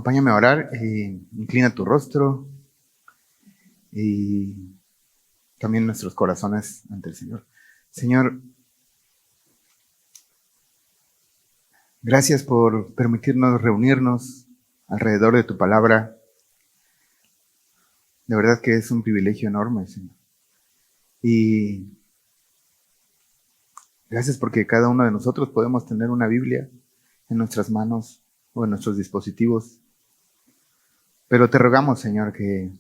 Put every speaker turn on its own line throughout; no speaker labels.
Acompáñame a orar, inclina tu rostro y también nuestros corazones ante el Señor. Señor, gracias por permitirnos reunirnos alrededor de tu palabra. De verdad que es un privilegio enorme, Señor. Y gracias porque cada uno de nosotros podemos tener una Biblia en nuestras manos o en nuestros dispositivos. Pero te rogamos, Señor, que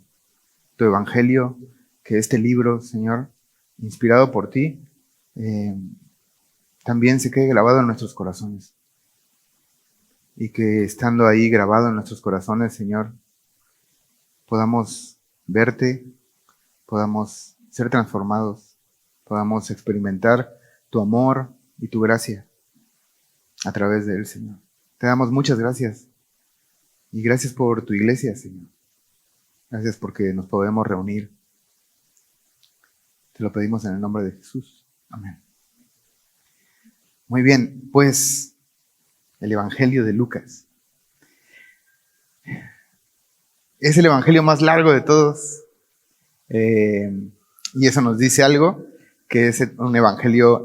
tu Evangelio, que este libro, Señor, inspirado por ti, también se quede grabado en nuestros corazones. Y que estando ahí grabado en nuestros corazones, Señor, podamos verte, podamos ser transformados, podamos experimentar tu amor y tu gracia a través de él, Señor. Te damos muchas gracias. Y gracias por tu iglesia, Señor. Gracias porque nos podemos reunir. Te lo pedimos en el nombre de Jesús. Amén. Muy bien, pues el Evangelio de Lucas. Es el Evangelio más largo de todos. Y eso nos dice algo, que es un Evangelio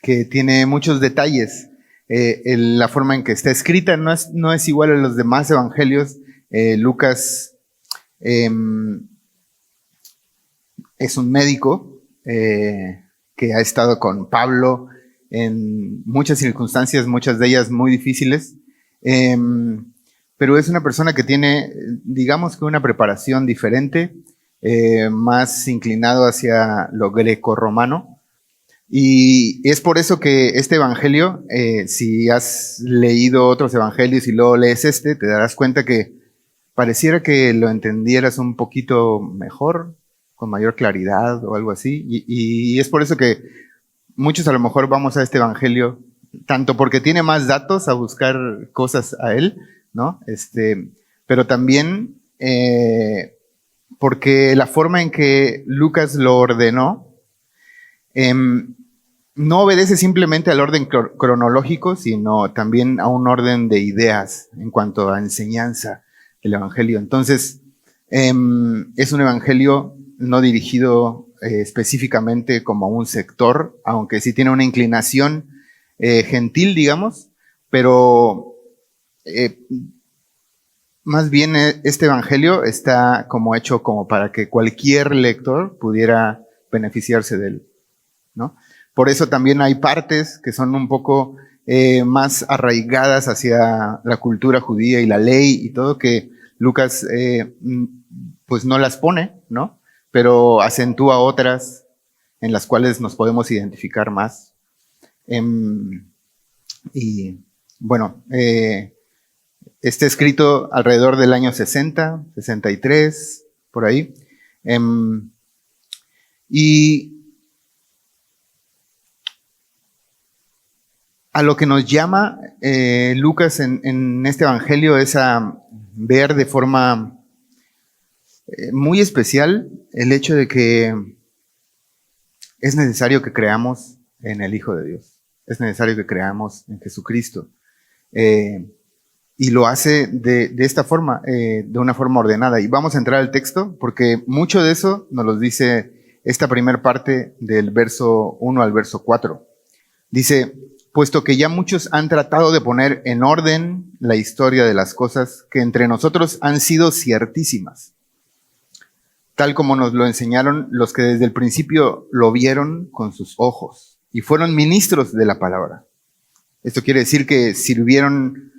que tiene muchos detalles. La forma en que está escrita no es igual a los demás Evangelios. Lucas es un médico que ha estado con Pablo en muchas circunstancias, muchas de ellas muy difíciles, pero es una persona que tiene, digamos que una preparación diferente, más inclinado hacia lo greco-romano, y es por eso que este evangelio, si has leído otros evangelios y luego lees este, te darás cuenta que pareciera que lo entendieras un poquito mejor, con mayor claridad o algo así, y es por eso que muchos a lo mejor vamos a este evangelio, tanto porque tiene más datos a buscar cosas a él, ¿no? Pero también porque la forma en que Lucas lo ordenó no obedece simplemente al orden cronológico, sino también a un orden de ideas en cuanto a enseñanza del evangelio. Entonces, es un evangelio no dirigido específicamente como a un sector, aunque sí tiene una inclinación gentil, digamos, pero más bien este evangelio está como hecho como para que cualquier lector pudiera beneficiarse de él, ¿no? Por eso también hay partes que son un poco más arraigadas hacia la cultura judía y la ley y todo, que Lucas pues no las pone, ¿no? Pero acentúa otras en las cuales nos podemos identificar más. Y bueno, está escrito alrededor del año 60, 63, por ahí. Y a lo que nos llama Lucas en este evangelio es a ver de forma muy especial el hecho de que es necesario que creamos en el Hijo de Dios. Es necesario que creamos en Jesucristo. Y lo hace de esta forma, de una forma ordenada. Y vamos a entrar al texto porque mucho de eso nos lo dice esta primera parte del verso 1 al verso 4. Dice: puesto que ya muchos han tratado de poner en orden la historia de las cosas que entre nosotros han sido ciertísimas, tal como nos lo enseñaron los que desde el principio lo vieron con sus ojos y fueron ministros de la palabra. Esto quiere decir que sirvieron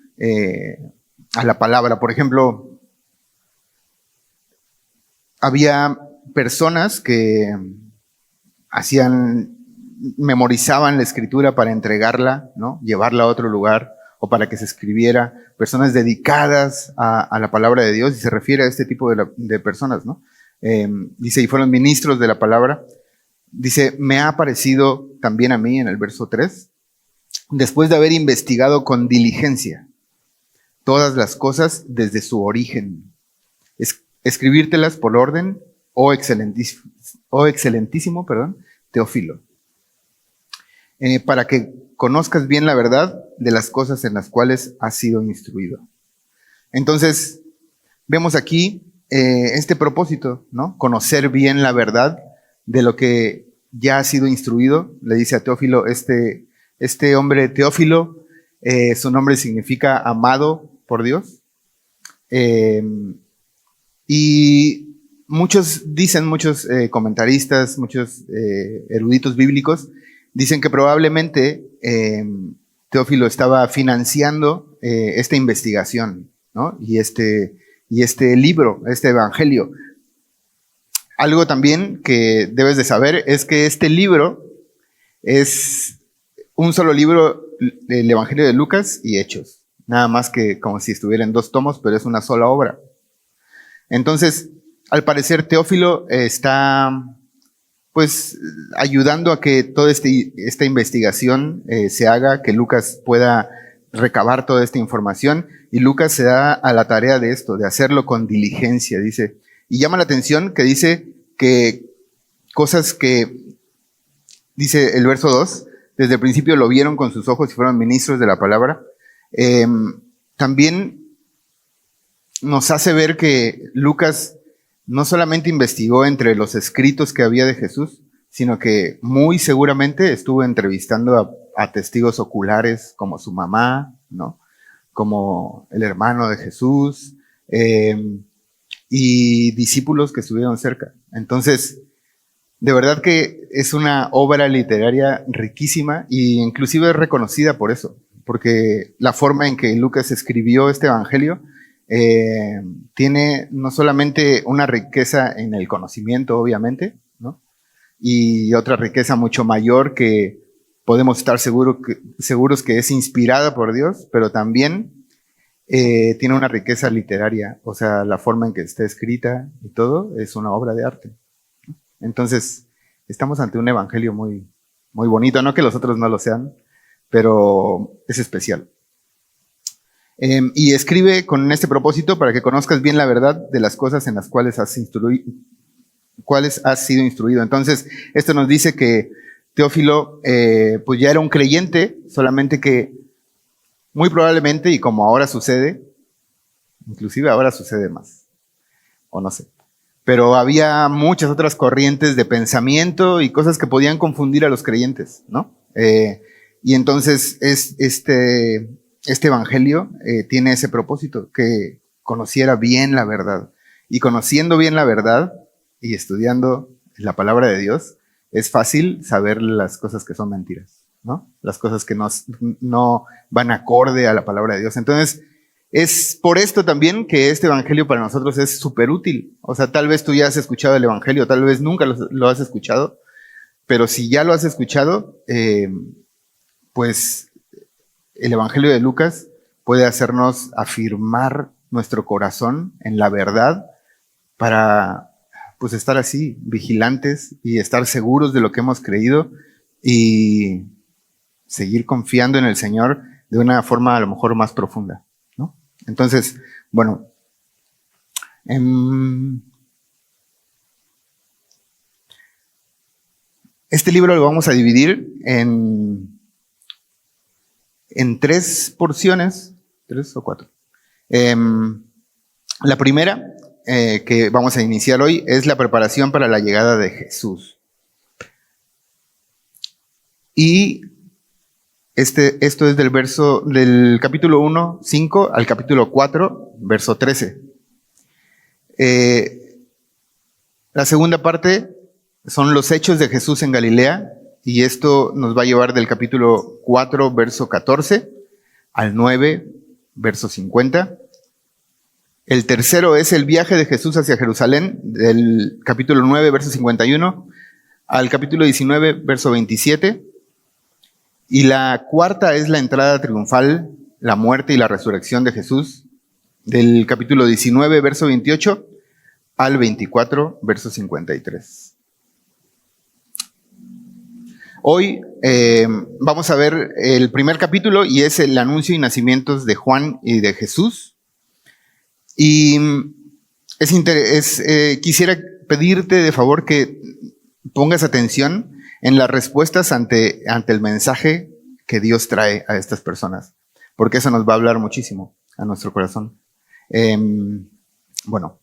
a la palabra. Por ejemplo, había personas que memorizaban la escritura para entregarla, ¿no? Llevarla a otro lugar o para que se escribiera, personas dedicadas a la palabra de Dios, y se refiere a este tipo de personas, ¿no? Dice, y fueron ministros de la palabra. Dice, me ha parecido también a mí en el verso 3, después de haber investigado con diligencia todas las cosas desde su origen, escribírtelas por orden, excelentísimo, Teófilo, para que conozcas bien la verdad de las cosas en las cuales has sido instruido. Entonces, vemos aquí este propósito, ¿no? Conocer bien la verdad de lo que ya ha sido instruido. Le dice a Teófilo, este hombre Teófilo, su nombre significa amado por Dios. Y muchos comentaristas, muchos eruditos bíblicos, dicen que probablemente Teófilo estaba financiando esta investigación, ¿no? Y este libro, este evangelio. Algo también que debes de saber es que este libro es un solo libro, el Evangelio de Lucas y Hechos. Nada más que como si estuviera en 2 tomos, pero es una sola obra. Entonces, al parecer, Teófilo está, pues, ayudando a que toda esta investigación se haga, que Lucas pueda recabar toda esta información, y Lucas se da a la tarea de esto, de hacerlo con diligencia, dice. Y llama la atención que dice que cosas que, dice el verso 2, desde el principio lo vieron con sus ojos y fueron ministros de la palabra. También nos hace ver que Lucas no solamente investigó entre los escritos que había de Jesús, sino que muy seguramente estuvo entrevistando a testigos oculares como su mamá, ¿no? Como el hermano de Jesús, y discípulos que estuvieron cerca. Entonces, de verdad que es una obra literaria riquísima e inclusive es reconocida por eso, porque la forma en que Lucas escribió este evangelio tiene no solamente una riqueza en el conocimiento, obviamente, ¿no? Y otra riqueza mucho mayor que podemos estar seguros que es inspirada por Dios, pero también tiene una riqueza literaria, o sea, la forma en que está escrita y todo es una obra de arte. Entonces, estamos ante un evangelio muy, muy bonito, no que los otros no lo sean, pero es especial. Y escribe con este propósito para que conozcas bien la verdad de las cosas en las cuales has sido instruido. Entonces, esto nos dice que Teófilo pues ya era un creyente, solamente que muy probablemente, y como ahora sucede, inclusive ahora sucede más, o no sé, pero había muchas otras corrientes de pensamiento y cosas que podían confundir a los creyentes, ¿no? Y entonces este evangelio tiene ese propósito, que conociera bien la verdad. Y conociendo bien la verdad y estudiando la palabra de Dios, es fácil saber las cosas que son mentiras, ¿no? Las cosas que no van acorde a la palabra de Dios. Entonces, es por esto también que este evangelio para nosotros es súper útil. O sea, tal vez tú ya has escuchado el evangelio, tal vez nunca lo has escuchado, pero si ya lo has escuchado, pues el evangelio de Lucas puede hacernos afirmar nuestro corazón en la verdad para pues estar así, vigilantes y estar seguros de lo que hemos creído y seguir confiando en el Señor de una forma a lo mejor más profunda, ¿no? Entonces, bueno, este libro lo vamos a dividir en 3 porciones, 3 o 4. La primera que vamos a iniciar hoy es la preparación para la llegada de Jesús. Y esto es del capítulo 1, 5 al capítulo 4, verso 13. La segunda parte son los hechos de Jesús en Galilea, y esto nos va a llevar del capítulo 4, verso 14, al 9, verso 50. El tercero es el viaje de Jesús hacia Jerusalén, del capítulo 9, verso 51, al capítulo 19, verso 27. Y la cuarta es la entrada triunfal, la muerte y la resurrección de Jesús, del capítulo 19, verso 28, al 24, verso 53. Hoy vamos a ver el primer capítulo, y es el anuncio y nacimientos de Juan y de Jesús. Y quisiera pedirte de favor que pongas atención en las respuestas ante el mensaje que Dios trae a estas personas, porque eso nos va a hablar muchísimo a nuestro corazón. Bueno,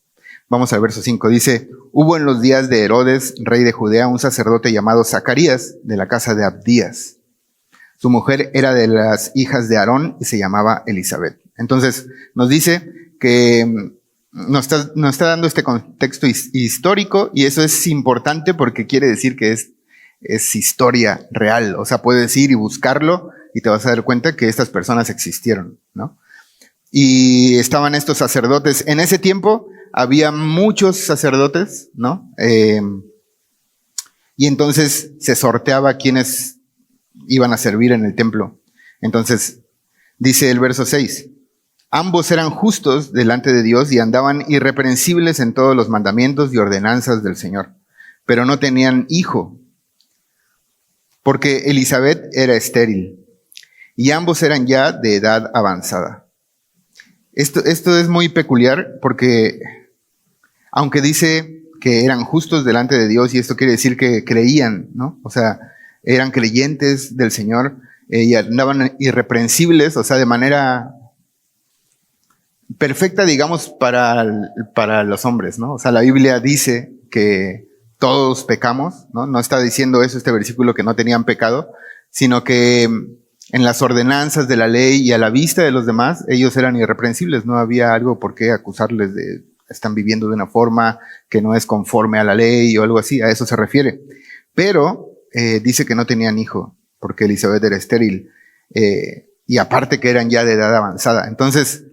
vamos al verso 5. Dice, hubo en los días de Herodes, rey de Judea, un sacerdote llamado Zacarías, de la casa de Abdías. Su mujer era de las hijas de Aarón y se llamaba Elizabeth. Entonces, nos dice que nos está dando este contexto histórico, y eso es importante porque quiere decir que es historia real. O sea, puedes ir y buscarlo y te vas a dar cuenta que estas personas existieron, ¿no? Y estaban estos sacerdotes. En ese tiempo había muchos sacerdotes, ¿no? Y entonces se sorteaba quiénes iban a servir en el templo. Entonces, dice el verso 6, ambos eran justos delante de Dios y andaban irreprensibles en todos los mandamientos y ordenanzas del Señor, pero no tenían hijo, porque Elizabeth era estéril, y ambos eran ya de edad avanzada. Esto es muy peculiar porque, aunque dice que eran justos delante de Dios, y esto quiere decir que creían, ¿no? O sea, eran creyentes del Señor, y andaban irreprensibles, o sea, de manera perfecta, digamos, para los hombres, ¿no? O sea, la Biblia dice que todos pecamos, ¿no? No está diciendo eso este versículo, que no tenían pecado, sino que en las ordenanzas de la ley y a la vista de los demás, ellos eran irreprensibles. No había algo por qué acusarles de están viviendo de una forma que no es conforme a la ley o algo así. A eso se refiere. Pero dice que no tenían hijo, porque Elizabeth era estéril, y aparte que eran ya de edad avanzada. Entonces,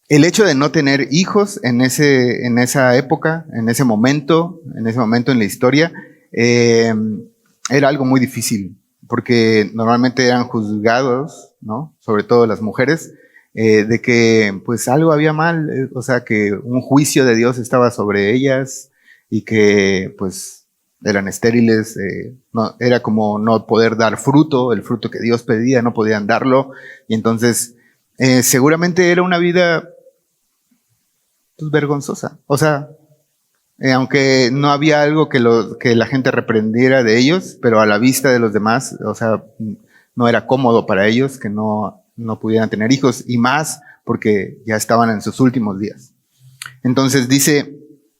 el hecho de no tener hijos en esa época, en ese momento en la historia, era algo muy difícil, porque normalmente eran juzgados, ¿no? Sobre todo las mujeres, de que pues algo había mal, o sea, que un juicio de Dios estaba sobre ellas y que pues eran estériles, no, era como no poder dar fruto, el fruto que Dios pedía, no podían darlo, y entonces seguramente era una vida pues vergonzosa. O sea, aunque no había algo que la gente reprendiera de ellos, pero a la vista de los demás, o sea, no era cómodo para ellos que no pudieran tener hijos, y más porque ya estaban en sus últimos días. Entonces dice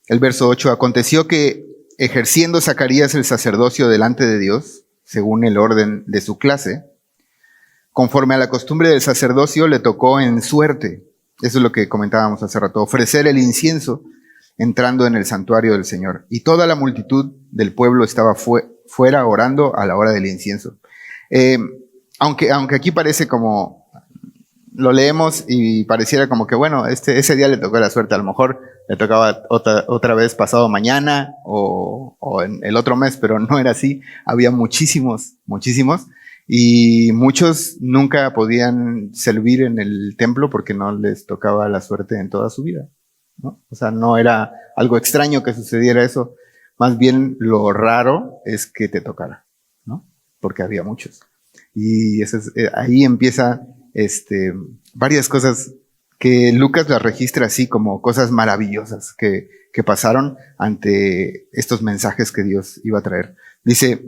el verso 8, aconteció que ejerciendo Zacarías el sacerdocio delante de Dios, según el orden de su clase, conforme a la costumbre del sacerdocio, le tocó en suerte, eso es lo que comentábamos hace rato, ofrecer el incienso entrando en el santuario del Señor. Y toda la multitud del pueblo estaba fuera orando a la hora del incienso. Aunque aquí parece como, lo leemos y pareciera como que, bueno, ese día le tocó la suerte, a lo mejor le tocaba otra vez pasado mañana o en el otro mes, pero no era así. Había muchísimos, y muchos nunca podían servir en el templo porque no les tocaba la suerte en toda su vida, ¿no? O sea, no era algo extraño que sucediera eso, más bien lo raro es que te tocara, ¿no? Porque había muchos. Y ahí empieza varias cosas que Lucas las registra así como cosas maravillosas que pasaron ante estos mensajes que Dios iba a traer. Dice,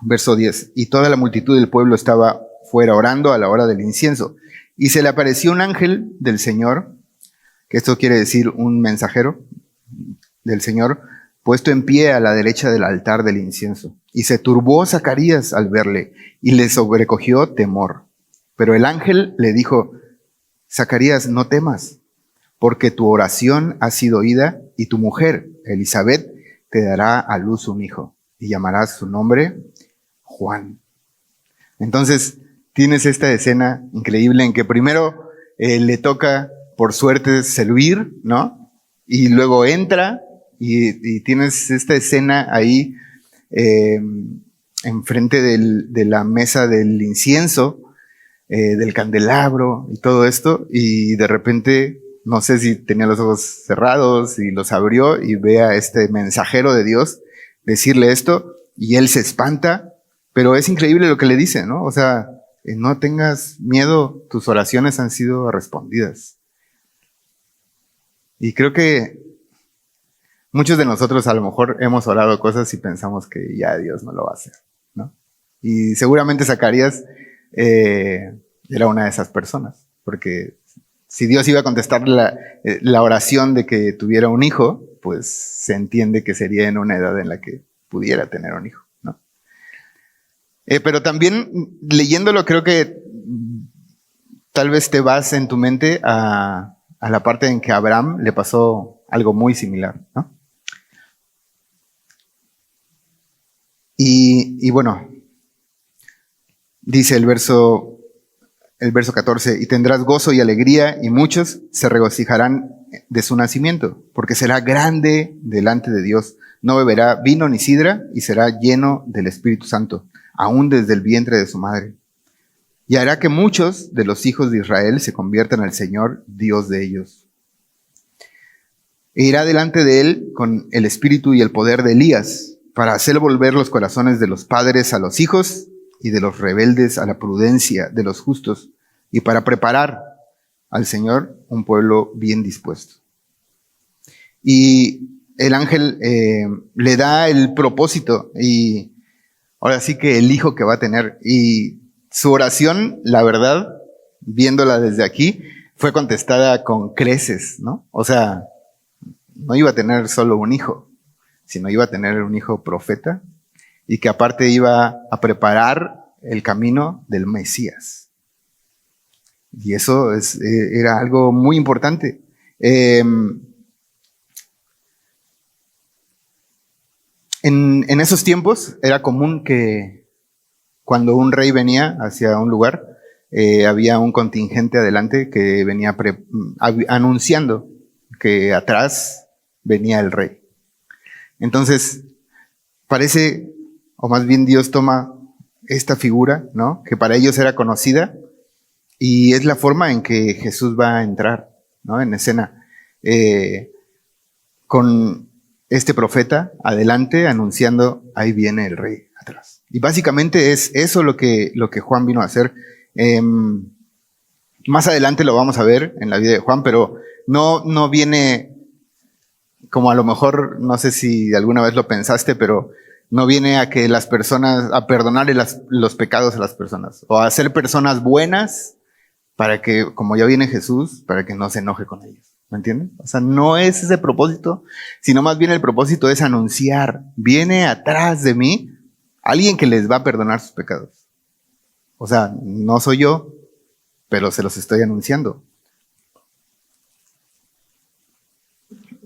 verso 10, y toda la multitud del pueblo estaba fuera orando a la hora del incienso, y se le apareció un ángel del Señor, que esto quiere decir un mensajero del Señor, puesto en pie a la derecha del altar del incienso. Y se turbó Zacarías al verle, y le sobrecogió temor. Pero el ángel le dijo, Zacarías, no temas, porque tu oración ha sido oída, y tu mujer, Elizabeth, te dará a luz un hijo, y llamarás su nombre Juan. Entonces, tienes esta escena increíble en que primero le toca, por suerte, servir, ¿no? Y luego entra y tienes esta escena ahí enfrente de la mesa del incienso, del candelabro y todo esto, y de repente, no sé si tenía los ojos cerrados y los abrió y ve a este mensajero de Dios decirle esto, y él se espanta, pero es increíble lo que le dice, ¿no? O sea, no tengas miedo, tus oraciones han sido respondidas. Y creo que muchos de nosotros a lo mejor hemos orado cosas y pensamos que ya Dios no lo va a hacer, ¿no? Y seguramente Zacarías era una de esas personas, porque si Dios iba a contestar la oración de que tuviera un hijo, pues se entiende que sería en una edad en la que pudiera tener un hijo, ¿no? Pero también leyéndolo creo que tal vez te vas en tu mente a la parte en que a Abraham le pasó algo muy similar, ¿no? Y bueno, dice el verso 14, y tendrás gozo y alegría, y muchos se regocijarán de su nacimiento, porque será grande delante de Dios. No beberá vino ni sidra, y será lleno del Espíritu Santo, aún desde el vientre de su madre. Y hará que muchos de los hijos de Israel se conviertan al Señor, Dios de ellos. E irá delante de él con el espíritu y el poder de Elías, para hacer volver los corazones de los padres a los hijos, y de los rebeldes a la prudencia de los justos, y para preparar al Señor un pueblo bien dispuesto. Y el ángel le da el propósito, y ahora sí que el hijo que va a tener. Y su oración, la verdad, viéndola desde aquí, fue contestada con creces, ¿no? O sea, no iba a tener solo un hijo, sino iba a tener un hijo profeta, y que aparte iba a preparar el camino del Mesías. Y eso era algo muy importante. En esos tiempos era común que cuando un rey venía hacia un lugar, había un contingente adelante que venía anunciando que atrás venía el rey. Entonces, parece, o más bien Dios toma esta figura, ¿no?, que para ellos era conocida, y es la forma en que Jesús va a entrar, ¿no?, en escena, con este profeta adelante anunciando, ahí viene el rey atrás. Y básicamente es eso lo que Juan vino a hacer. Más adelante lo vamos a ver en la vida de Juan, pero no viene como a lo mejor, no sé si alguna vez lo pensaste, pero no viene a que las personas, a perdonarle los pecados a las personas, o a hacer personas buenas para que, como ya viene Jesús, para que no se enoje con ellos. ¿Me entienden? O sea, no es ese propósito, sino más bien el propósito es anunciar, viene atrás de mí alguien que les va a perdonar sus pecados. O sea, no soy yo, pero se los estoy anunciando.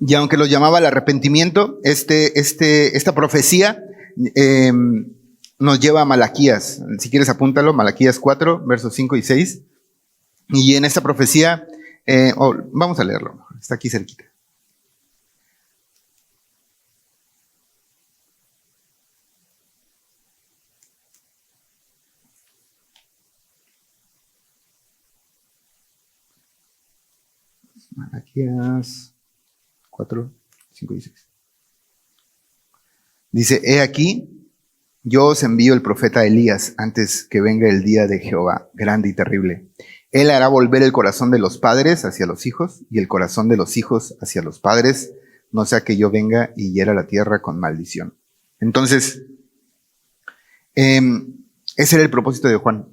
Y aunque lo llamaba el arrepentimiento, esta profecía nos lleva a Malaquías. Si quieres apúntalo, Malaquías 4, versos 5 y 6. Y en esta profecía, vamos a leerlo, está aquí cerquita. Malaquías 4, 5 y 6. Dice, he aquí, yo os envío el profeta Elías antes que venga el día de Jehová, grande y terrible. Él hará volver el corazón de los padres hacia los hijos y el corazón de los hijos hacia los padres, no sea que yo venga y hiera la tierra con maldición. Entonces, ese era el propósito de Juan.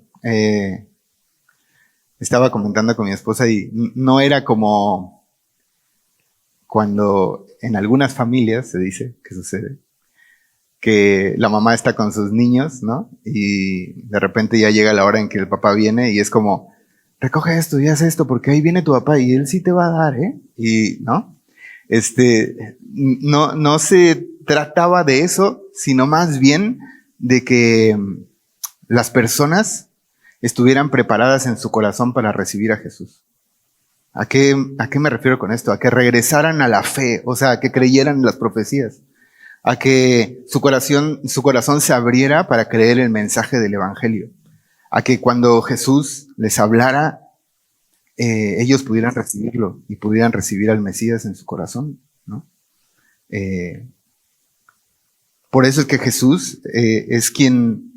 Estaba comentando con mi esposa y no era como cuando en algunas familias se dice que sucede, que la mamá está con sus niños, ¿no? Y de repente ya llega la hora en que el papá viene y es como, recoge esto y haz esto porque ahí viene tu papá y él sí te va a dar, ¿eh? Y, ¿no? No se trataba de eso, sino más bien de que las personas estuvieran preparadas en su corazón para recibir a Jesús. ¿A qué me refiero con esto? A que regresaran a la fe, o sea, a que creyeran en las profecías, a que su corazón se abriera para creer el mensaje del Evangelio, a que cuando Jesús les hablara, ellos pudieran recibirlo y pudieran recibir al Mesías en su corazón, ¿no? Por eso es que Jesús es quien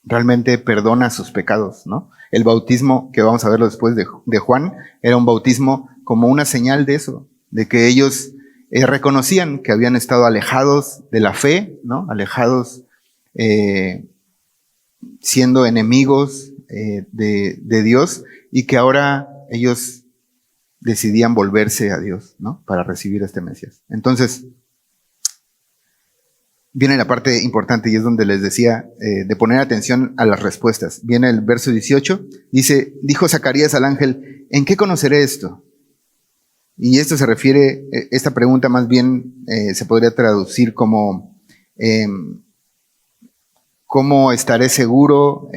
realmente perdona sus pecados, ¿no? El bautismo, que vamos a verlo después de Juan, era un bautismo como una señal de eso, de que ellos reconocían que habían estado alejados de la fe, ¿no? Alejados, siendo enemigos de Dios, y que ahora ellos decidían volverse a Dios, ¿no? Para recibir a este Mesías. Entonces, viene la parte importante y es donde les decía de poner atención a las respuestas. Viene el verso 18, dice, dijo Zacarías al ángel, ¿en qué conoceré esto? Y esto se refiere, esta pregunta más bien se podría traducir como, ¿cómo estaré seguro?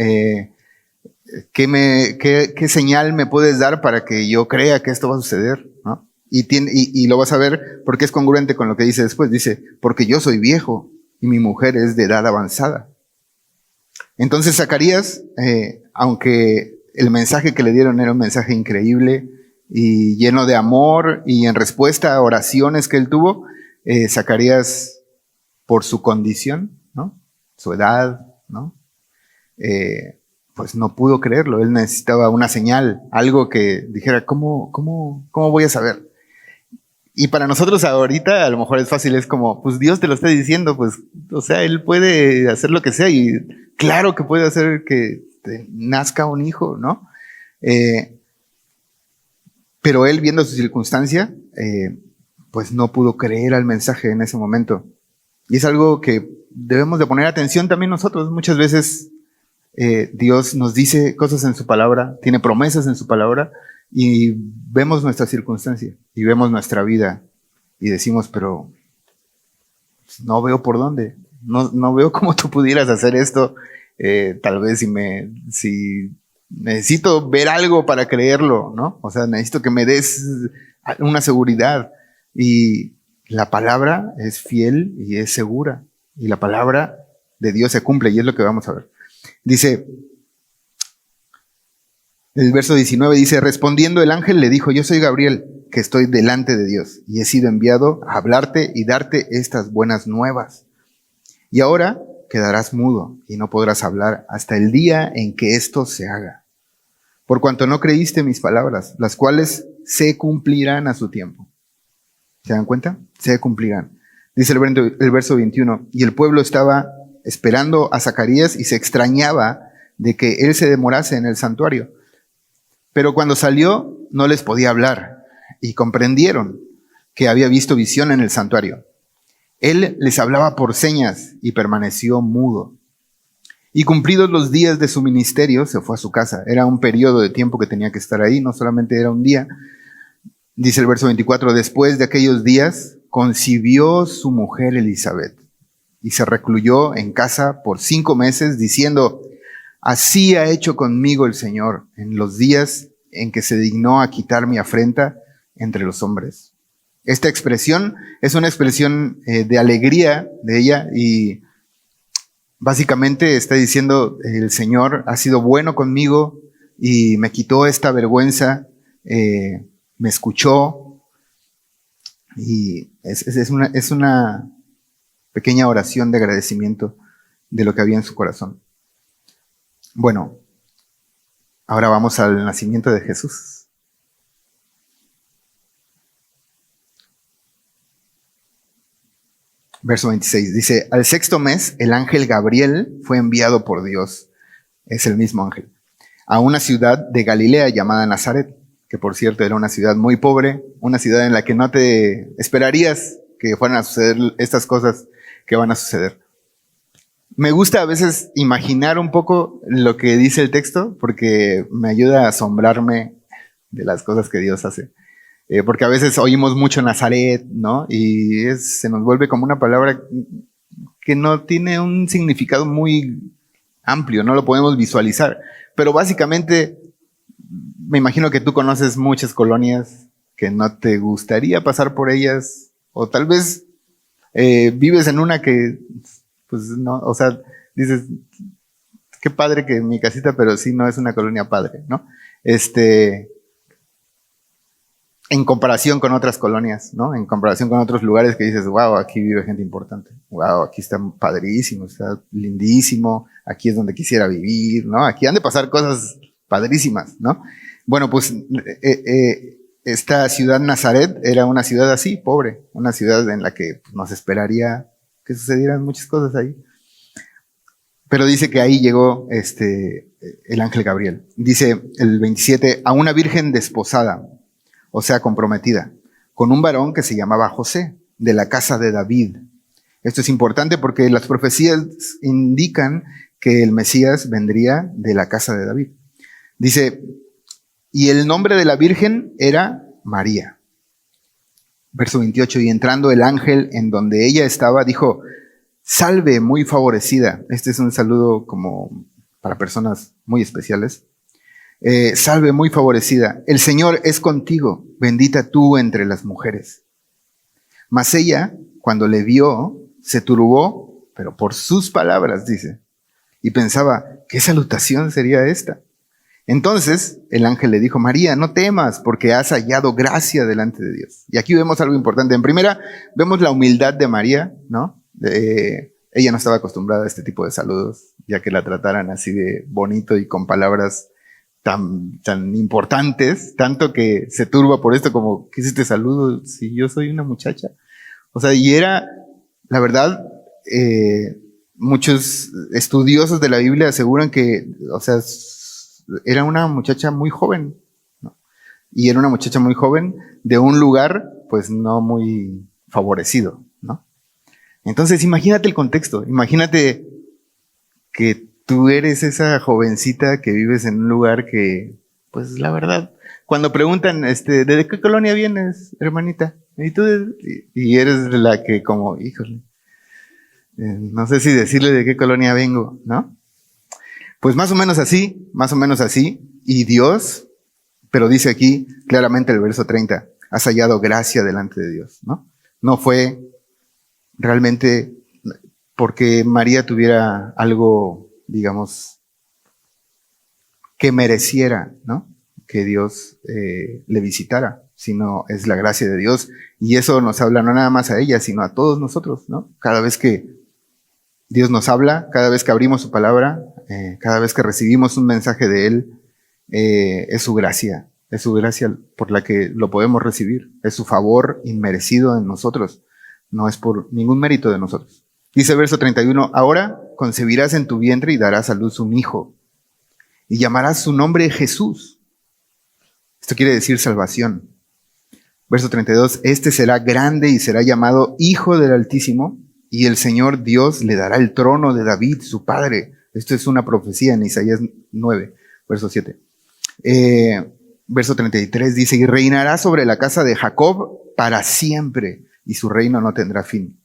¿Qué señal me puedes dar para que yo crea que esto va a suceder? ¿No? Y lo vas a ver porque es congruente con lo que dice después. Dice, porque yo soy viejo y mi mujer es de edad avanzada. Entonces Zacarías, aunque el mensaje que le dieron era un mensaje increíble y lleno de amor, y en respuesta a oraciones que él tuvo, Zacarías, por su condición, ¿no? Su edad, ¿no? Pues no pudo creerlo. Él necesitaba una señal, algo que dijera, ¿cómo voy a saber? Y para nosotros ahorita a lo mejor es fácil, es como, pues Dios te lo está diciendo, pues, o sea, Él puede hacer lo que sea y claro que puede hacer que te nazca un hijo, ¿no? Pero él, viendo su circunstancia, pues no pudo creer al mensaje en ese momento. Y es algo que debemos de poner atención también nosotros. Muchas veces Dios nos dice cosas en su palabra, tiene promesas en su palabra, y vemos nuestra circunstancia y vemos nuestra vida y decimos, pero no veo por dónde, no veo cómo tú pudieras hacer esto. Tal vez si necesito ver algo para creerlo, ¿no? O sea, necesito que me des una seguridad. Y la palabra es fiel y es segura. Y la palabra de Dios se cumple y es lo que vamos a ver. Dice, el verso 19 dice, respondiendo el ángel le dijo, yo soy Gabriel, que estoy delante de Dios y he sido enviado a hablarte y darte estas buenas nuevas. Y ahora quedarás mudo y no podrás hablar hasta el día en que esto se haga. Por cuanto no creíste mis palabras, las cuales se cumplirán a su tiempo. ¿Se dan cuenta? Se cumplirán. Dice el verso 21, y el pueblo estaba esperando a Zacarías y se extrañaba de que él se demorase en el santuario. Pero cuando salió no les podía hablar y comprendieron que había visto visión en el santuario. Él les hablaba por señas y permaneció mudo. Y cumplidos los días de su ministerio, se fue a su casa. Era un periodo de tiempo que tenía que estar ahí, no solamente era un día. Dice el verso 24, después de aquellos días, concibió su mujer Elizabeth y se recluyó en casa por 5 meses, diciendo, así ha hecho conmigo el Señor en los días en que se dignó a quitar mi afrenta entre los hombres. Esta expresión es una expresión de alegría de ella y básicamente está diciendo, el Señor ha sido bueno conmigo y me quitó esta vergüenza, me escuchó, y es una pequeña oración de agradecimiento de lo que había en su corazón. Bueno, ahora vamos al nacimiento de Jesús. Verso 26 dice, al 6º mes el ángel Gabriel fue enviado por Dios, es el mismo ángel, a una ciudad de Galilea llamada Nazaret, que por cierto era una ciudad muy pobre, una ciudad en la que no te esperarías que fueran a suceder estas cosas que van a suceder. Me gusta a veces imaginar un poco lo que dice el texto, porque me ayuda a asombrarme de las cosas que Dios hace. Porque a veces oímos mucho Nazaret, ¿no? Y se nos vuelve como una palabra que no tiene un significado muy amplio, no lo podemos visualizar. Pero básicamente, me imagino que tú conoces muchas colonias que no te gustaría pasar por ellas, o tal vez vives en una que, pues no, o sea, dices, qué padre que mi casita, pero sí no es una colonia padre, ¿no? En comparación con otras colonias, ¿no? En comparación con otros lugares que dices, wow, aquí vive gente importante, wow, aquí está padrísimo, está lindísimo, aquí es donde quisiera vivir, ¿no? Aquí han de pasar cosas padrísimas, ¿no? Bueno, pues esta ciudad Nazaret era una ciudad así, pobre, una ciudad en la que pues, nos esperaría que sucedieran muchas cosas ahí. Pero dice que ahí llegó el ángel Gabriel. Dice el 27, a una virgen desposada, o sea, comprometida, con un varón que se llamaba José, de la casa de David. Esto es importante porque las profecías indican que el Mesías vendría de la casa de David. Dice, y el nombre de la Virgen era María. Verso 28, y entrando el ángel en donde ella estaba, dijo, salve muy favorecida. Este es un saludo como para personas muy especiales. Salve muy favorecida, el Señor es contigo, bendita tú entre las mujeres. Mas ella, cuando le vio, se turbó, pero por sus palabras, dice, y pensaba, ¿qué salutación sería esta? Entonces el ángel le dijo, María, no temas, porque has hallado gracia delante de Dios. Y aquí vemos algo importante. En primera, vemos la humildad de María, ¿no? Ella no estaba acostumbrada a este tipo de saludos, ya que la trataran así de bonito y con palabras tan importantes, tanto que se turba por esto, como, ¿qué es este saludo? Si yo soy una muchacha. O sea, y era, la verdad, muchos estudiosos de la Biblia aseguran que, o sea, era una muchacha muy joven, ¿no? Y era una muchacha muy joven de un lugar, pues, no muy favorecido, ¿no? Entonces, imagínate el contexto, imagínate que tú eres esa jovencita que vives en un lugar que, pues la verdad, cuando preguntan, ¿de qué colonia vienes, hermanita? Y tú, y eres la que como, híjole, no sé si decirle de qué colonia vengo, ¿no? Pues más o menos así, y Dios, pero dice aquí claramente el verso 30, has hallado gracia delante de Dios, ¿no? No fue realmente porque María tuviera algo, digamos, que mereciera, ¿no? Que Dios le visitara, sino es la gracia de Dios. Y eso nos habla no nada más a ella, sino a todos nosotros, ¿no? Cada vez que Dios nos habla, cada vez que abrimos su palabra, cada vez que recibimos un mensaje de Él, es su gracia por la que lo podemos recibir, es su favor inmerecido en nosotros, no es por ningún mérito de nosotros. Dice el verso 31, ahora concebirás en tu vientre y darás a luz un hijo, y llamarás su nombre Jesús. Esto quiere decir salvación. Verso 32, este será grande y será llamado Hijo del Altísimo, y el Señor Dios le dará el trono de David, su padre. Esto es una profecía en Isaías 9, verso 7. Verso 33 dice, y reinará sobre la casa de Jacob para siempre, y su reino no tendrá fin.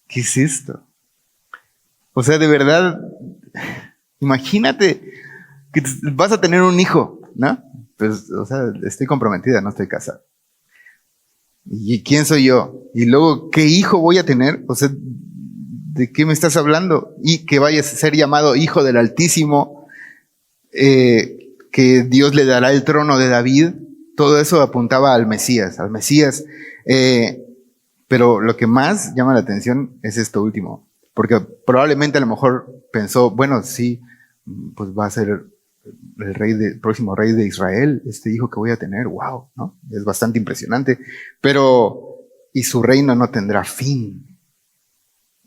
¿Qué es esto? O sea, de verdad, imagínate que vas a tener un hijo, ¿no? Pues, o sea, estoy comprometida, no estoy casada. ¿Y quién soy yo? Y luego, ¿qué hijo voy a tener? O sea, ¿de qué me estás hablando? Y que vayas a ser llamado Hijo del Altísimo, que Dios le dará el trono de David. Todo eso apuntaba al Mesías, pero lo que más llama la atención es esto último, porque probablemente a lo mejor pensó, bueno, sí, pues va a ser el próximo rey de Israel, este hijo que voy a tener, wow, ¿no? Es bastante impresionante, pero, y su reino no tendrá fin.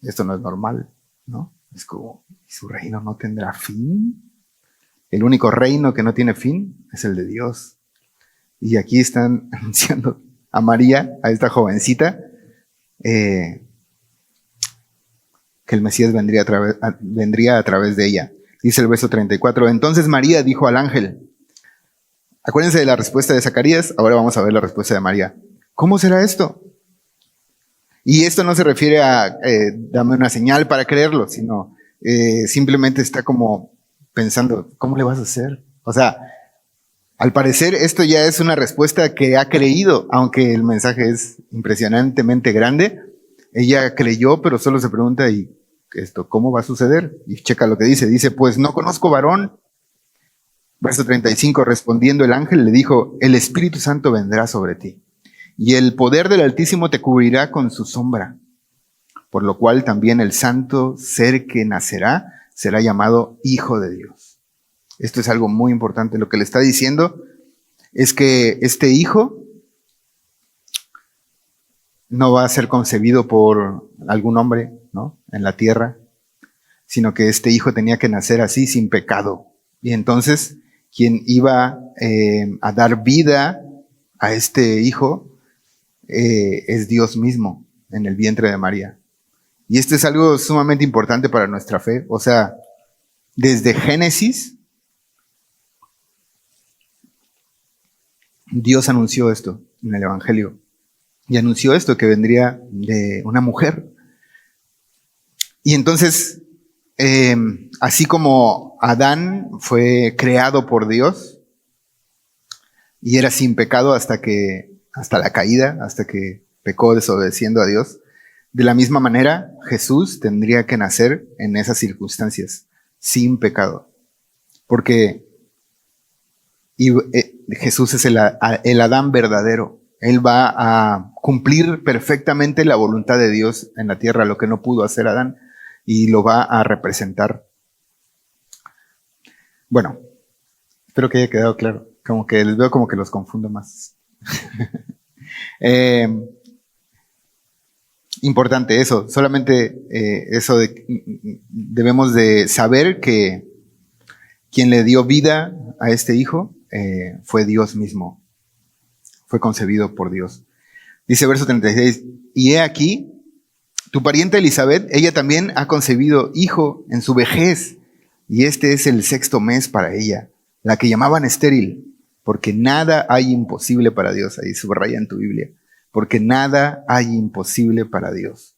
Esto no es normal, ¿no? Es como, ¿y su reino no tendrá fin? El único reino que no tiene fin es el de Dios. Y aquí están anunciando a María, a esta jovencita, que el Mesías vendría a través de ella. Dice el verso 34, entonces María dijo al ángel, acuérdense de la respuesta de Zacarías, ahora vamos a ver la respuesta de María. ¿Cómo será esto? Y esto no se refiere a dame una señal para creerlo, sino simplemente está como pensando, ¿cómo le vas a hacer? O sea, al parecer esto ya es una respuesta que ha creído, aunque el mensaje es impresionantemente grande. Ella creyó, pero solo se pregunta, ¿y esto cómo va a suceder? Y checa lo que dice, pues no conozco varón. Verso 35, respondiendo el ángel le dijo, el Espíritu Santo vendrá sobre ti, y el poder del Altísimo te cubrirá con su sombra, por lo cual también el santo ser que nacerá será llamado Hijo de Dios. Esto es algo muy importante. Lo que le está diciendo es que este hijo no va a ser concebido por algún hombre, ¿no?, en la tierra, sino que este hijo tenía que nacer así, sin pecado. Y entonces, quien iba a dar vida a este hijo es Dios mismo en el vientre de María. Y esto es algo sumamente importante para nuestra fe. O sea, desde Génesis, Dios anunció esto en el Evangelio. Y anunció esto, que vendría de una mujer. Y entonces, así como Adán fue creado por Dios y era sin pecado hasta la caída, hasta que pecó desobedeciendo a Dios, de la misma manera Jesús tendría que nacer en esas circunstancias, sin pecado. Porque Jesús es el Adán verdadero. Él va a cumplir perfectamente la voluntad de Dios en la tierra, lo que no pudo hacer Adán, y lo va a representar. Bueno, espero que haya quedado claro. Como que les veo como que los confundo más. Importante eso, solamente eso debemos de saber que quien le dio vida a este hijo fue Dios mismo, fue concebido por Dios. Dice verso 36, y he aquí, tu pariente Elizabeth, ella también ha concebido hijo en su vejez, y este es el 6º mes para ella, la que llamaban estéril, porque nada hay imposible para Dios. Ahí subraya en tu Biblia, porque nada hay imposible para Dios.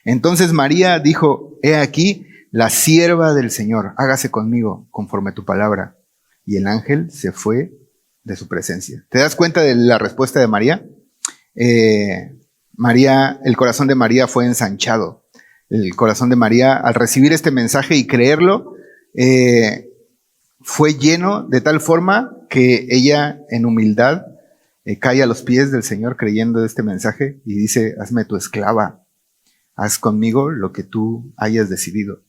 Entonces María dijo, he aquí la sierva del Señor, hágase conmigo conforme a tu palabra. Y el ángel se fue de su presencia. ¿Te das cuenta de la respuesta de María? El corazón de María fue ensanchado. El corazón de María, al recibir este mensaje y creerlo, fue lleno de tal forma que ella, en humildad, cae a los pies del Señor creyendo este mensaje y dice, hazme tu esclava, haz conmigo lo que tú hayas decidido.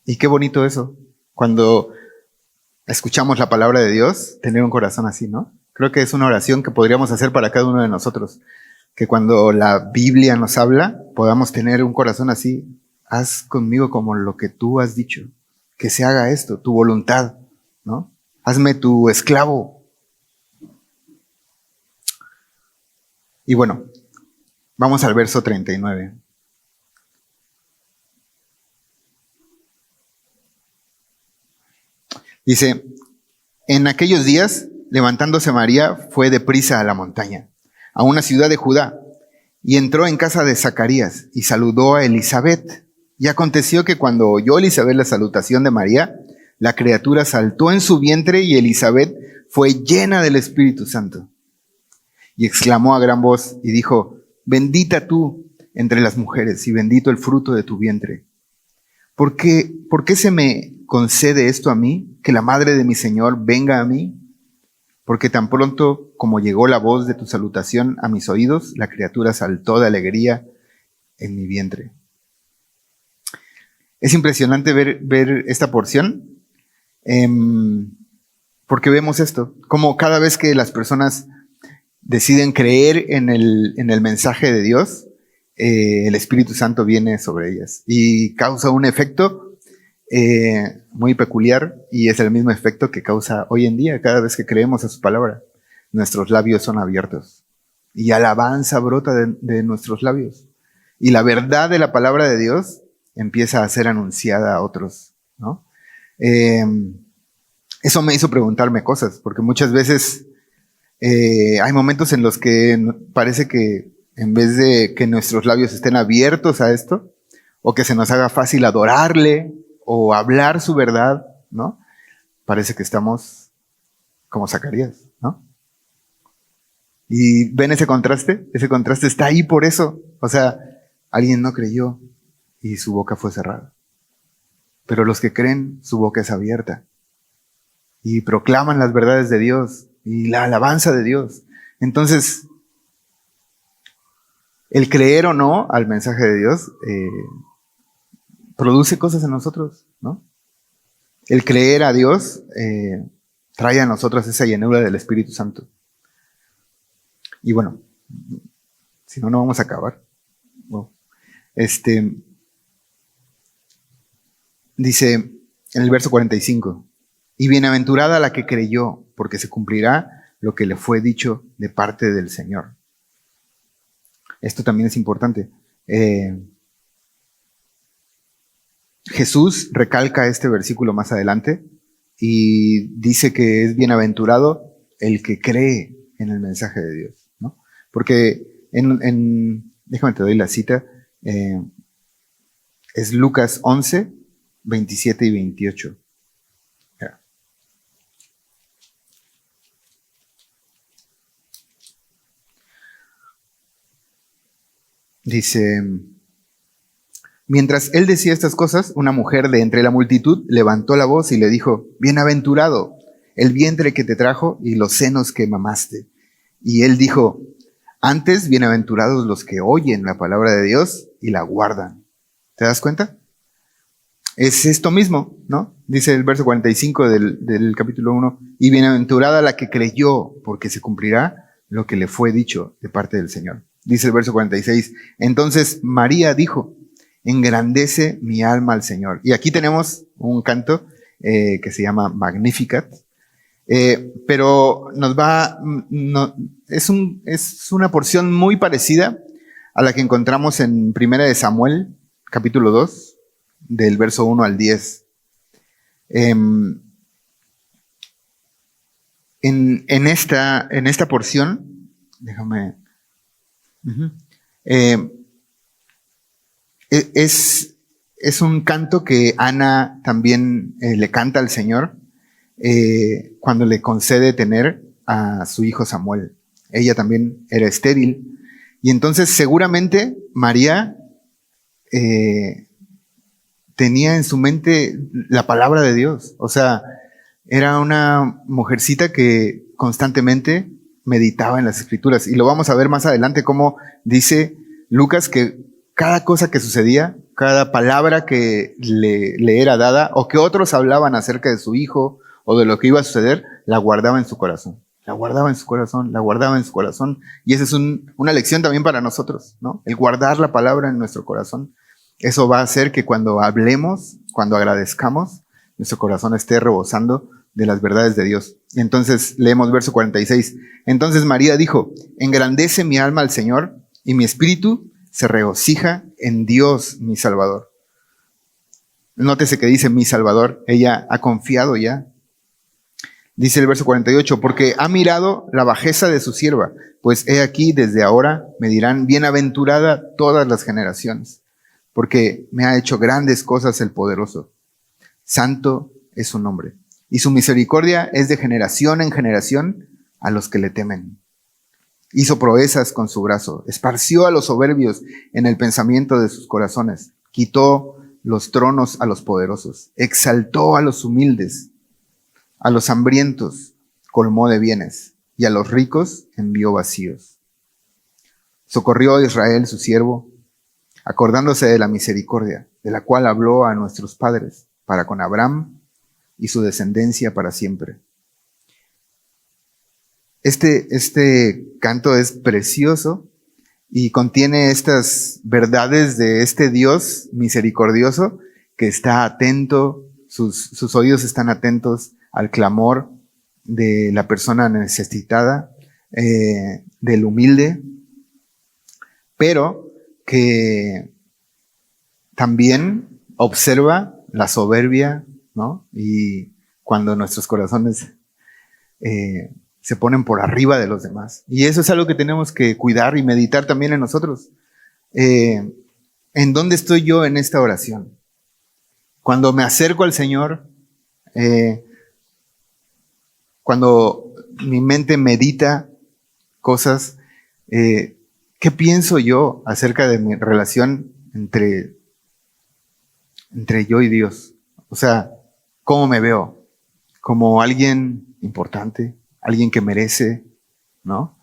Y qué bonito eso, cuando escuchamos la palabra de Dios, tener un corazón así, ¿no? Creo que es una oración que podríamos hacer para cada uno de nosotros, que cuando la Biblia nos habla, podamos tener un corazón así, haz conmigo como lo que tú has dicho, que se haga esto, tu voluntad, ¿no? Hazme tu esclavo. Y bueno, vamos al verso 39. Dice, en aquellos días, levantándose María, fue deprisa a la montaña, a una ciudad de Judá, y entró en casa de Zacarías y saludó a Elizabeth. Y aconteció que cuando oyó Elizabeth la salutación de María, la criatura saltó en su vientre y Elizabeth fue llena del Espíritu Santo. Y exclamó a gran voz y dijo, bendita tú entre las mujeres y bendito el fruto de tu vientre. ¿Por qué se me concede esto a mí, que la madre de mi Señor venga a mí? Porque tan pronto como llegó la voz de tu salutación a mis oídos, la criatura saltó de alegría en mi vientre. Es impresionante ver esta porción, porque vemos esto, como cada vez que las personas deciden creer en el mensaje de Dios, el Espíritu Santo viene sobre ellas y causa un efecto muy peculiar, y es el mismo efecto que causa hoy en día cada vez que creemos a su palabra. Nuestros labios son abiertos y alabanza brota de nuestros labios, y la verdad de la palabra de Dios empieza a ser anunciada a otros, ¿no? Eso me hizo preguntarme cosas, porque muchas veces hay momentos en los que parece que en vez de que nuestros labios estén abiertos a esto, o que se nos haga fácil adorarle o hablar su verdad, ¿no? Parece que estamos como Zacarías, ¿no? Y ven ese contraste está ahí por eso. O sea, alguien no creyó y su boca fue cerrada. Pero los que creen, su boca es abierta y proclaman las verdades de Dios y la alabanza de Dios. Entonces, el creer o no al mensaje de Dios produce cosas en nosotros, ¿no? El creer a Dios trae a nosotros esa llenura del Espíritu Santo. Y bueno, si no, no vamos a acabar. Bueno, dice en el verso 45, y bienaventurada la que creyó, porque se cumplirá lo que le fue dicho de parte del Señor. Esto también es importante. Jesús recalca este versículo más adelante y dice que es bienaventurado el que cree en el mensaje de Dios, ¿no? Porque déjame te doy la cita, es Lucas 11, 27 y 28. Dice: mientras él decía estas cosas, una mujer de entre la multitud levantó la voz y le dijo: bienaventurado el vientre que te trajo y los senos que mamaste. Y él dijo: antes, bienaventurados los que oyen la palabra de Dios y la guardan. ¿Te das cuenta? Es esto mismo, ¿no? Dice el verso 45 del capítulo 1, y bienaventurada la que creyó, porque se cumplirá lo que le fue dicho de parte del Señor. Dice el verso 46, entonces María dijo: engrandece mi alma al Señor. Y aquí tenemos un canto que se llama Magnificat, pero es una porción muy parecida a la que encontramos en 1 Samuel, capítulo 2, del verso 1 al 10. En esta porción, déjame... es un canto que Ana también le canta al Señor cuando le concede tener a su hijo Samuel. Ella también era estéril. Y entonces seguramente María tenía en su mente la palabra de Dios. O sea, era una mujercita que constantemente meditaba en las Escrituras. Y lo vamos a ver más adelante, cómo dice Lucas que cada cosa que sucedía, cada palabra que le era dada o que otros hablaban acerca de su hijo o de lo que iba a suceder, la guardaba en su corazón. La guardaba en su corazón, la guardaba en su corazón. Y esa es una lección también para nosotros, ¿no? El guardar la palabra en nuestro corazón. Eso va a hacer que cuando hablemos, cuando agradezcamos, nuestro corazón esté rebosando de las verdades de Dios. Entonces leemos verso 46. Entonces María dijo: engrandece mi alma al Señor y mi espíritu se regocija en Dios mi Salvador. Nótese que dice mi Salvador. Ella ha confiado ya. Dice el verso 48, porque ha mirado la bajeza de su sierva, pues he aquí desde ahora me dirán bienaventurada todas las generaciones, porque me ha hecho grandes cosas el poderoso. Santo es su nombre, y su misericordia es de generación en generación a los que le temen. Hizo proezas con su brazo, esparció a los soberbios en el pensamiento de sus corazones, quitó los tronos a los poderosos, exaltó a los humildes, a los hambrientos colmó de bienes, y a los ricos envió vacíos. Socorrió a Israel su siervo, acordándose de la misericordia, de la cual habló a nuestros padres, para con Abraham y su descendencia para siempre. Este canto es precioso y contiene estas verdades de este Dios misericordioso que está atento, sus oídos están atentos al clamor de la persona necesitada, del humilde, pero que también observa la soberbia, ¿no? Y cuando nuestros corazones se ponen por arriba de los demás. Y eso es algo que tenemos que cuidar y meditar también en nosotros. ¿En dónde estoy yo en esta oración? Cuando me acerco al Señor, cuando mi mente medita cosas, ¿qué pienso yo acerca de mi relación entre yo y Dios? O sea, ¿cómo me veo? ¿Como alguien importante? ¿Alguien que merece? ¿No?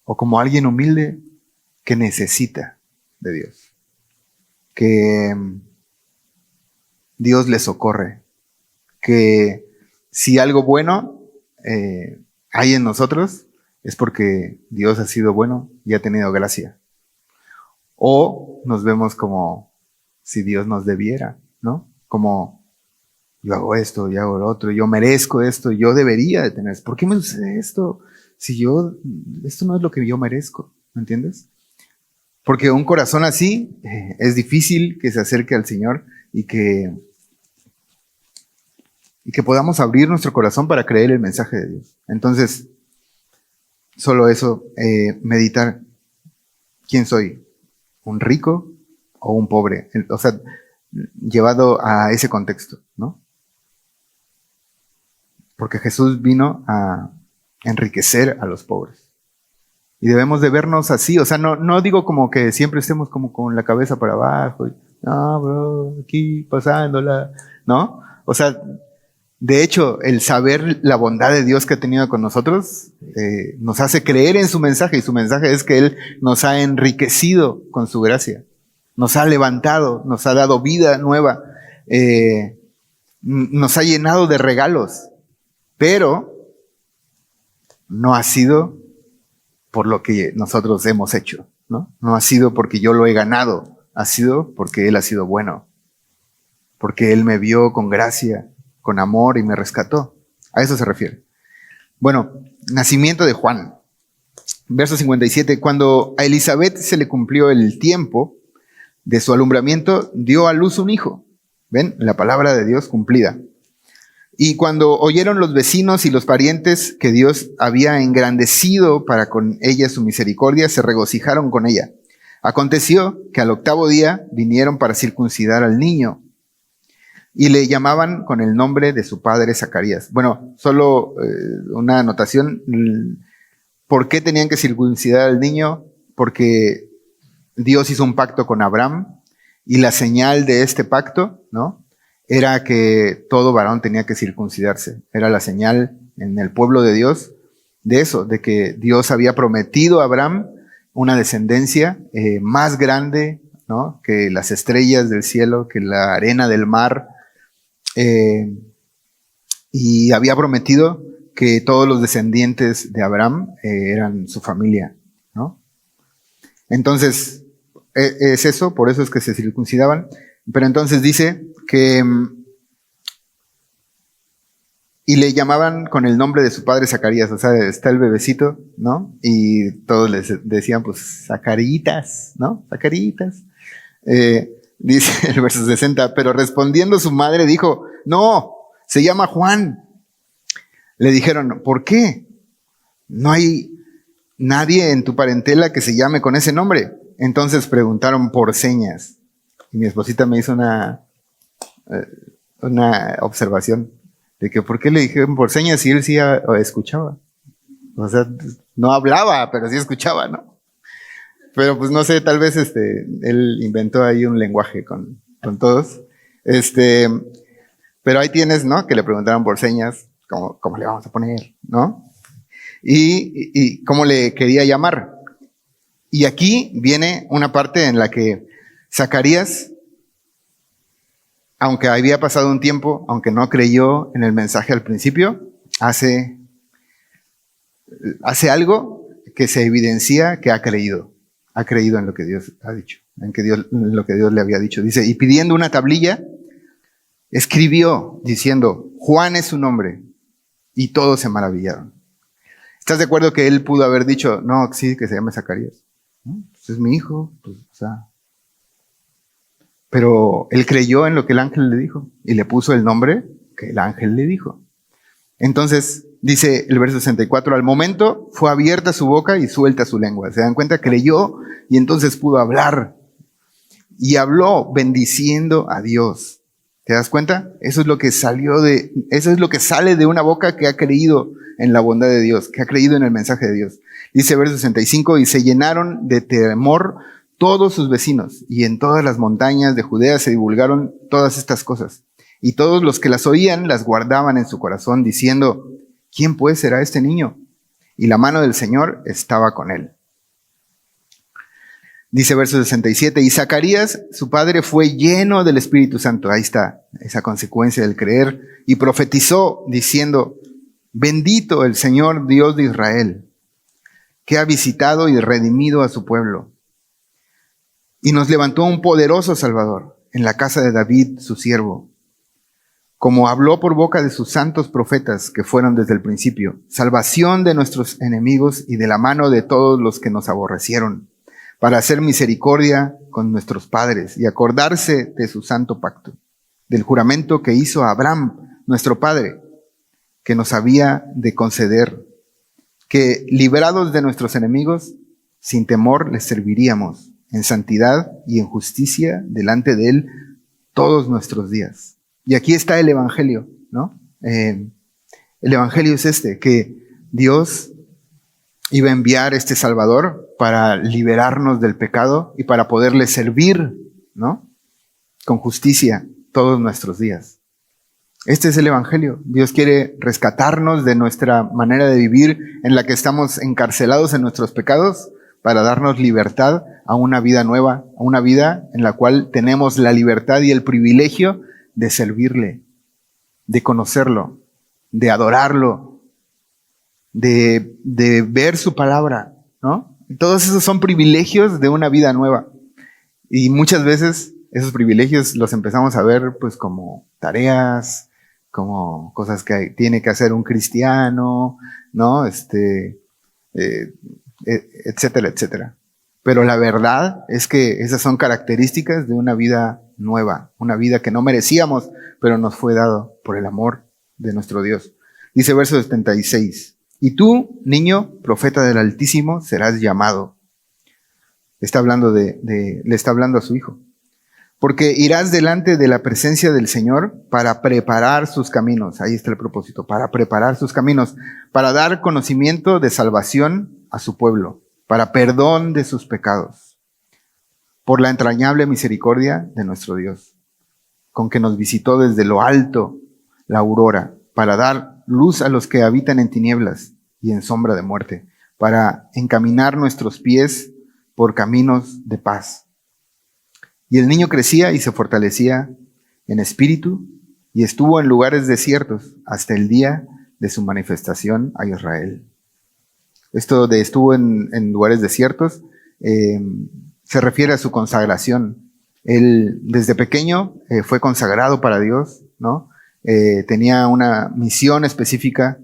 ¿O como alguien humilde que necesita de Dios? Que Dios le socorre. Que si algo bueno hay en nosotros, es porque Dios ha sido bueno y ha tenido gracia. O nos vemos como si Dios nos debiera, ¿no? Como yo hago esto, yo hago lo otro, yo merezco esto, yo debería de tener esto. ¿Por qué me sucede esto? Si esto no es lo que yo merezco, ¿me entiendes? Porque un corazón así es difícil que se acerque al Señor y que podamos abrir nuestro corazón para creer el mensaje de Dios. Entonces, solo eso, meditar. ¿Quién soy? ¿Un rico o un pobre? O sea, llevado a ese contexto, ¿no? Porque Jesús vino a enriquecer a los pobres. Y debemos de vernos así. O sea, no digo como que siempre estemos como con la cabeza para abajo. No, bro, aquí pasándola, ¿no? O sea, de hecho, el saber la bondad de Dios que ha tenido con nosotros nos hace creer en su mensaje, y su mensaje es que Él nos ha enriquecido con su gracia, nos ha levantado, nos ha dado vida nueva, nos ha llenado de regalos, pero no ha sido por lo que nosotros hemos hecho, ¿no? No ha sido porque yo lo he ganado, ha sido porque Él ha sido bueno, porque Él me vio con gracia, con amor y me rescató. A eso se refiere. Bueno, nacimiento de Juan. Verso 57. Cuando a Elizabeth se le cumplió el tiempo de su alumbramiento, dio a luz un hijo. ¿Ven? La palabra de Dios cumplida. Y cuando oyeron los vecinos y los parientes que Dios había engrandecido para con ella su misericordia, se regocijaron con ella. Aconteció que al 8º día vinieron para circuncidar al niño y le llamaban con el nombre de su padre Zacarías. Bueno, solo una anotación. ¿Por qué tenían que circuncidar al niño? Porque Dios hizo un pacto con Abraham y la señal de este pacto, ¿no?, era que todo varón tenía que circuncidarse. Era la señal en el pueblo de Dios de eso, de que Dios había prometido a Abraham una descendencia más grande, ¿no?, que las estrellas del cielo, que la arena del mar, y había prometido que todos los descendientes de Abraham eran su familia, ¿no? Entonces, es eso, por eso es que se circuncidaban. Pero entonces dice que y le llamaban con el nombre de su padre Zacarías. O sea, está el bebecito, ¿no? Y todos les decían, pues, Zacaritas, ¿no? Zacaritas. Dice el verso 60, pero respondiendo su madre dijo, no, se llama Juan. Le dijeron, ¿por qué? No hay nadie en tu parentela que se llame con ese nombre. Entonces preguntaron por señas. Y mi esposita me hizo una observación de que ¿por qué le dijeron por señas si él sí escuchaba? O sea, no hablaba, pero sí escuchaba, ¿no? Pero pues no sé, tal vez él inventó ahí un lenguaje con todos. Pero ahí tienes, ¿no?, que le preguntaron por señas, ¿cómo le vamos a poner?, ¿no? Y cómo le quería llamar. Y aquí viene una parte en la que Zacarías, aunque había pasado un tiempo, aunque no creyó en el mensaje al principio, hace algo que se evidencia que ha creído en lo que Dios ha dicho, en lo que Dios le había dicho. Dice, y pidiendo una tablilla, escribió diciendo, Juan es su nombre, y todos se maravillaron. ¿Estás de acuerdo que él pudo haber dicho, no, sí, que se llame Zacarías? ¿No? Pues es mi hijo, pues, o sea. Pero él creyó en lo que el ángel le dijo y le puso el nombre que el ángel le dijo. Entonces, dice el verso 64, al momento fue abierta su boca y suelta su lengua. ¿Se dan cuenta? Creyó y entonces pudo hablar. Y habló bendiciendo a Dios. ¿Te das cuenta? Eso es lo que sale de una boca que ha creído en la bondad de Dios, que ha creído en el mensaje de Dios. Dice verso 65, y se llenaron de temor todos sus vecinos, y en todas las montañas de Judea se divulgaron todas estas cosas. Y todos los que las oían las guardaban en su corazón, diciendo, ¿quién pues será este niño? Y la mano del Señor estaba con él. Dice verso 67, y Zacarías, su padre, fue lleno del Espíritu Santo. Ahí está, esa consecuencia del creer. Y profetizó diciendo, bendito el Señor Dios de Israel, que ha visitado y redimido a su pueblo. Y nos levantó un poderoso Salvador en la casa de David, su siervo, como habló por boca de sus santos profetas que fueron desde el principio, salvación de nuestros enemigos y de la mano de todos los que nos aborrecieron, para hacer misericordia con nuestros padres y acordarse de su santo pacto, del juramento que hizo a Abraham, nuestro padre, que nos había de conceder, que librados de nuestros enemigos, sin temor les serviríamos en santidad y en justicia delante de Él todos nuestros días. Y aquí está el Evangelio, ¿no? El Evangelio es que Dios iba a enviar este Salvador para liberarnos del pecado y para poderle servir, ¿no? Con justicia todos nuestros días. Este es el Evangelio. Dios quiere rescatarnos de nuestra manera de vivir en la que estamos encarcelados en nuestros pecados para darnos libertad a una vida nueva, a una vida en la cual tenemos la libertad y el privilegio de servirle, de conocerlo, de adorarlo, de ver su palabra, ¿no? Todos esos son privilegios de una vida nueva. Y muchas veces esos privilegios los empezamos a ver pues como tareas, como cosas que tiene que hacer un cristiano, ¿no? Etcétera, etcétera. Pero la verdad es que esas son características de una vida nueva, una vida que no merecíamos, pero nos fue dado por el amor de nuestro Dios. Dice verso 76, y tú, niño, profeta del Altísimo, serás llamado. Le está hablando a su hijo. Porque irás delante de la presencia del Señor para preparar sus caminos. Ahí está el propósito, para preparar sus caminos, para dar conocimiento de salvación a su pueblo, para perdón de sus pecados, por la entrañable misericordia de nuestro Dios, con que nos visitó desde lo alto la aurora, para dar luz a los que habitan en tinieblas y en sombra de muerte, para encaminar nuestros pies por caminos de paz. Y el niño crecía y se fortalecía en espíritu y estuvo en lugares desiertos hasta el día de su manifestación a Israel. Esto de estuvo en lugares desiertos se refiere a su consagración. Él desde pequeño fue consagrado para Dios, ¿no? Tenía una misión específica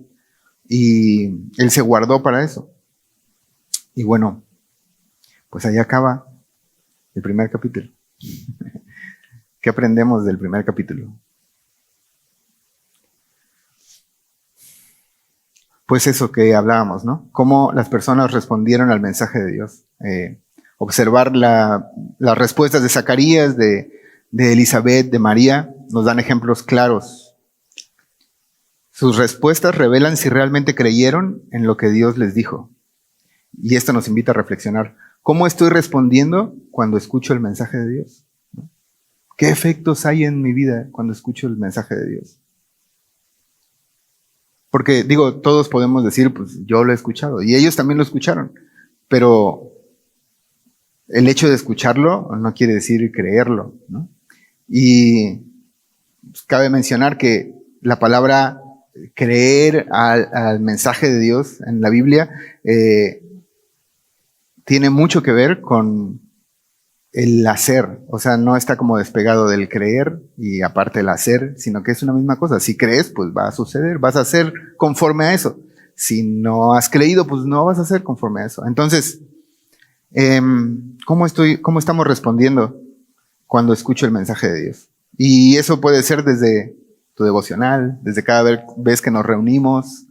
y él se guardó para eso. Y bueno, pues ahí acaba el primer capítulo. ¿Qué aprendemos del primer capítulo? Pues eso que hablábamos, ¿no? Cómo las personas respondieron al mensaje de Dios. Observar las respuestas de Zacarías, de Elizabeth, de María, nos dan ejemplos claros. Sus respuestas revelan si realmente creyeron en lo que Dios les dijo. Y esto nos invita a reflexionar. ¿Cómo estoy respondiendo cuando escucho el mensaje de Dios? ¿Qué efectos hay en mi vida cuando escucho el mensaje de Dios? Porque digo, todos podemos decir, pues yo lo he escuchado y ellos también lo escucharon, pero el hecho de escucharlo no quiere decir creerlo, ¿no? Y cabe mencionar que la palabra creer al mensaje de Dios en la Biblia tiene mucho que ver con el hacer, o sea, no está como despegado del creer y aparte el hacer, sino que es una misma cosa. Si crees, pues va a suceder, vas a hacer conforme a eso. Si no has creído, pues no vas a hacer conforme a eso. Entonces, ¿cómo estamos respondiendo cuando escucho el mensaje de Dios? Y eso puede ser desde tu devocional, desde cada vez que nos reunimos,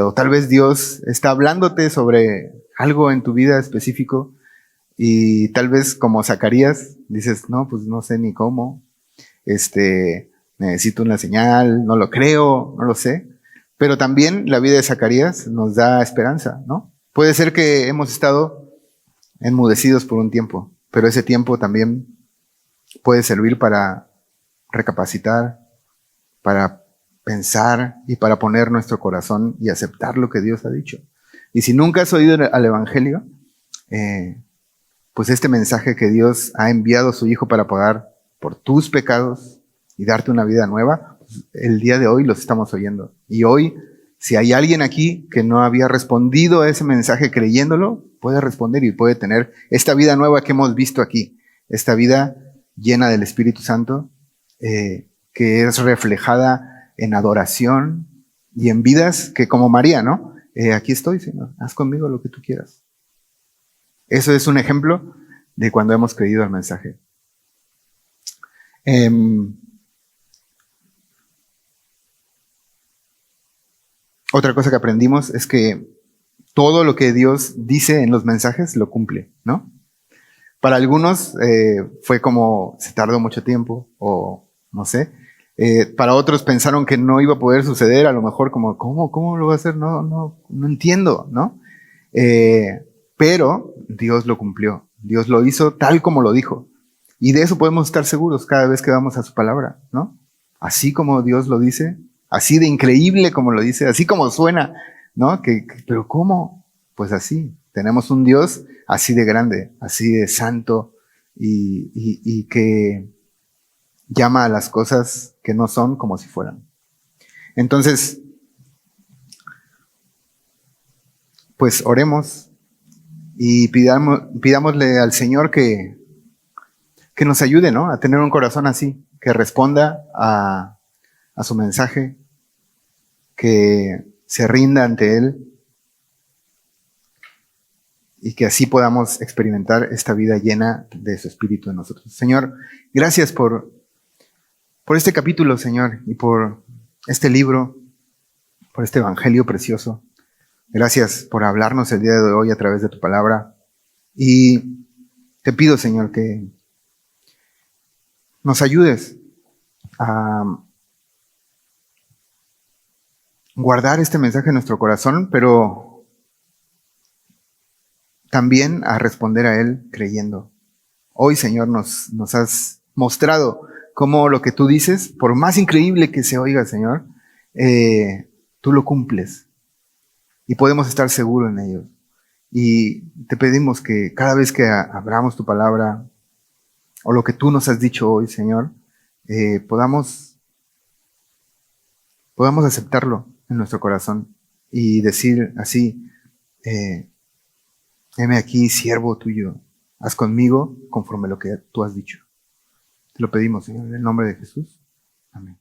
o tal vez Dios está hablándote sobre algo en tu vida específico y tal vez como Zacarías dices, no, pues no sé ni cómo, necesito una señal, no lo creo, no lo sé. Pero también la vida de Zacarías nos da esperanza, ¿no? Puede ser que hemos estado enmudecidos por un tiempo, pero ese tiempo también puede servir para recapacitar, para pensar y para poner nuestro corazón y aceptar lo que Dios ha dicho. Y si nunca has oído al Evangelio, pues este mensaje que Dios ha enviado a su Hijo para pagar por tus pecados y darte una vida nueva, pues el día de hoy los estamos oyendo. Y hoy, si hay alguien aquí que no había respondido a ese mensaje creyéndolo, puede responder y puede tener esta vida nueva que hemos visto aquí, esta vida llena del Espíritu Santo, que que es reflejada en adoración y en vidas que como María, ¿no? Aquí estoy, Señor, haz conmigo lo que tú quieras. Eso es un ejemplo de cuando hemos creído al mensaje. Otra cosa que aprendimos es que todo lo que Dios dice en los mensajes lo cumple, ¿no? Para algunos fue como se tardó mucho tiempo o no sé. Para otros pensaron que no iba a poder suceder, a lo mejor como, ¿cómo lo va a hacer? No entiendo, ¿no? Pero Dios lo cumplió. Dios lo hizo tal como lo dijo. Y de eso podemos estar seguros cada vez que vamos a su palabra, ¿no? Así como Dios lo dice, así de increíble como lo dice, así como suena, ¿no? Pero ¿cómo? Pues así. Tenemos un Dios así de grande, así de santo y que llama a las cosas que no son como si fueran. Entonces, pues oremos y pidámosle al Señor que nos ayude, ¿no? A tener un corazón así, que responda a su mensaje, que se rinda ante Él y que así podamos experimentar esta vida llena de su Espíritu en nosotros. Señor, gracias por este capítulo, Señor, y por este libro, por este evangelio precioso. Gracias por hablarnos el día de hoy a través de tu palabra. Y te pido, Señor, que nos ayudes a guardar este mensaje en nuestro corazón, pero también a responder a él creyendo. Hoy, Señor, nos has mostrado cómo lo que tú dices, por más increíble que se oiga, Señor, tú lo cumples y podemos estar seguros en ello. Y te pedimos que cada vez que abramos tu palabra o lo que tú nos has dicho hoy, Señor, podamos aceptarlo en nuestro corazón y decir así, heme aquí, siervo tuyo, haz conmigo conforme lo que tú has dicho. Te lo pedimos, Señor, en el nombre de Jesús. Amén.